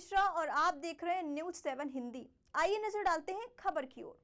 मिश्रा और आप देख रहे हैं न्यूज 7 हिंदी। आइए नजर डालते हैं खबर की ओर।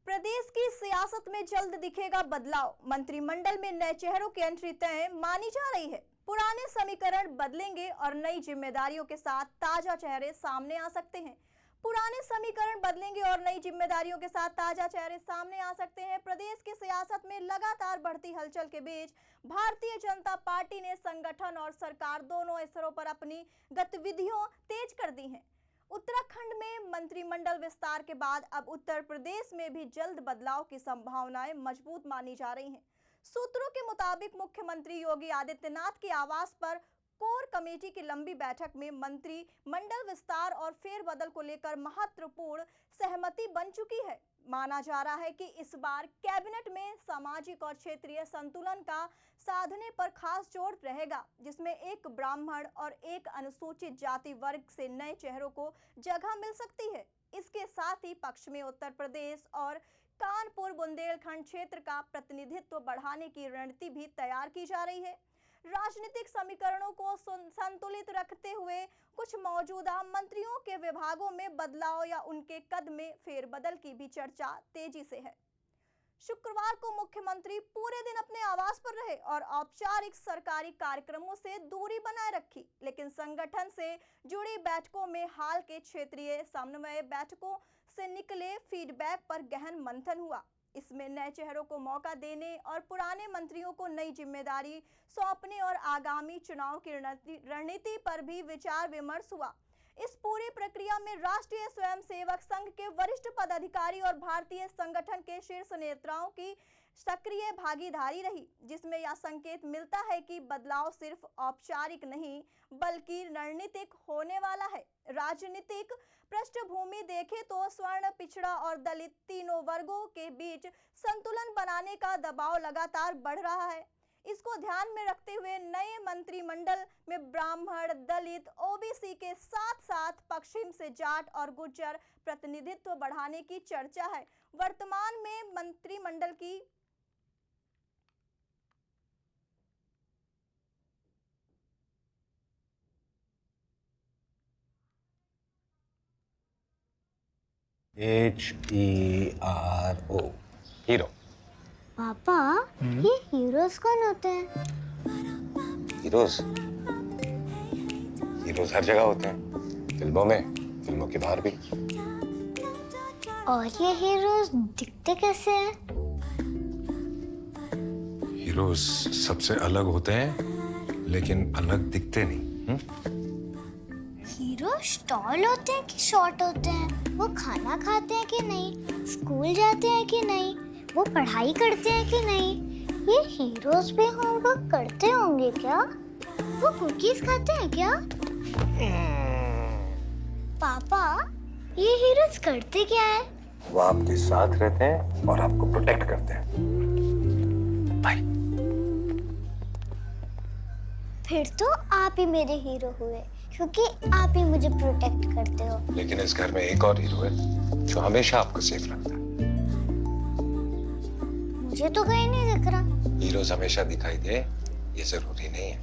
प्रदेश की सियासत में जल्द दिखेगा बदलाव, मंत्रिमंडल में नए चेहरों की एंट्री तय मानी जा रही है। पुराने समीकरण बदलेंगे और नई जिम्मेदारियों के साथ ताजा चेहरे सामने आ सकते हैं। पुराने समीकरण बदलेंगे और नई जिम्मेदारियों के साथ ताजा चेहरे सामने आ सकते हैं। प्रदेश की सियासत में लगातार बढ़ती हलचल के बीच भारतीय जनता पार्टी ने संगठन और सरकार दोनों स्तरों पर अपनी गतिविधियों तेज कर दी हैं। उत्तराखंड में मंत्रिमंडल विस्तार के बाद अब उत्तर प्रदेश में भी जल्द बदलाव की संभावनाएं मजबूत मानी जा रही हैं। सूत्रों के मुताबिक मुख्यमंत्री योगी आदित्यनाथ के आवास पर कोर कमेटी की लंबी बैठक में मंत्रिमंडल विस्तार और फेरबदल को लेकर महत्वपूर्ण सहमति बन चुकी है। माना जा रहा है कि इस बार कैबिनेट में सामाजिक और क्षेत्रीय संतुलन का साधने पर खास जोर रहेगा, जिसमें एक ब्राह्मण और एक अनुसूचित जाति वर्ग से नए चेहरों को जगह मिल सकती है। इसके साथ ही पक्ष में उत्तर प्रदेश और कानपुर बुंदेलखंड क्षेत्र का प्रतिनिधित्व बढ़ाने की रणनीति भी तैयार की जा रही है। राजनीतिक समीकरणों को संतुलित रखते हुए कुछ मौजूदा मंत्रियों के विभागों में बदलाव या उनके कद में फेरबदल की भी चर्चा तेजी से है। शुक्रवार को मुख्यमंत्री पूरे दिन अपने आवास पर रहे और औपचारिक सरकारी कार्यक्रमों से दूरी बनाए रखी, लेकिन संगठन से जुड़ी बैठकों में हाल के क्षेत्रीय समन्वय बैठकों से निकले फीडबैक पर गहन मंथन हुआ। इसमें नए चेहरों को मौका देने और पुराने मंत्रियों को नई जिम्मेदारी सौंपने और आगामी चुनाव की रणनीति पर भी विचार विमर्श हुआ। इस पूरी प्रक्रिया में राष्ट्रीय स्वयंसेवक संघ के वरिष्ठ पदाधिकारी और भारतीय संगठन के शीर्ष नेताओं की सक्रिय भागीदारी रही, जिसमें यह संकेत मिलता है कि बदलाव सिर्फ औपचारिक नहीं बल्कि रणनीतिक होने वाला है। राजनीतिक पृष्ठभूमि देखें तो स्वर्ण, पिछड़ा और दलित तीनों वर्गों के बीच संतुलन बनाने का दबाव लगातार बढ़ रहा है। इसको ध्यान में रखते हुए नए मंत्रिमंडल में ब्राह्मण, दलित, ओबीसी के साथ साथ पश्चिम से जाट और गुर्जर प्रतिनिधित्व बढ़ाने की चर्चा है। वर्तमान में मंत्रिमंडल की HERO हीरो। पापा, ये हीरोज कौन होते हैं? हीरोज हर जगह होते हैं, फिल्मों में, फिल्मों के बाहर भी। और ये हीरोज दिखते कैसे हैं? हीरोज सबसे अलग होते हैं, लेकिन अलग दिखते नहीं। हीरो स्टॉल होते हैं कि शॉर्ट होते हैं? वो खाना खाते हैं कि नहीं? स्कूल जाते हैं कि नहीं? वो पढ़ाई करते हैं कि नहीं? ये हीरोज भी होमवर्क करते होंगे क्या? वो कुकीज खाते हैं क्या? पापा, ये हीरोज करते क्या है? वो आपके साथ रहते हैं और आपको प्रोटेक्ट करते हैं। बाय। फिर तो आप ही मेरे हीरो हुए, क्योंकि आप ही मुझे प्रोटेक्ट करते हो। लेकिन इस घर में एक और हीरो है जो हमेशा आपको सेफ रखता है। मुझे तो कहीं नहीं दिख रहा। हीरोज हमेशा दिखाई दे ये जरूरी नहीं है।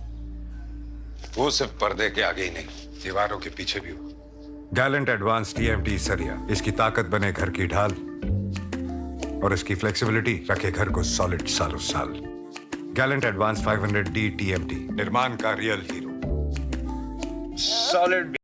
वो सिर्फ पर्दे के आगे ही नहीं, दीवारों के पीछे भी हो। गैलेंट एडवांस TMT सरिया, इसकी ताकत बने घर की ढाल और इसकी फ्लेक्सिबिलिटी रखे घर को सॉलिड सालों साल। गैलेंट एडवांस 500D TMT, निर्माण का रियल हीरो। सॉलिड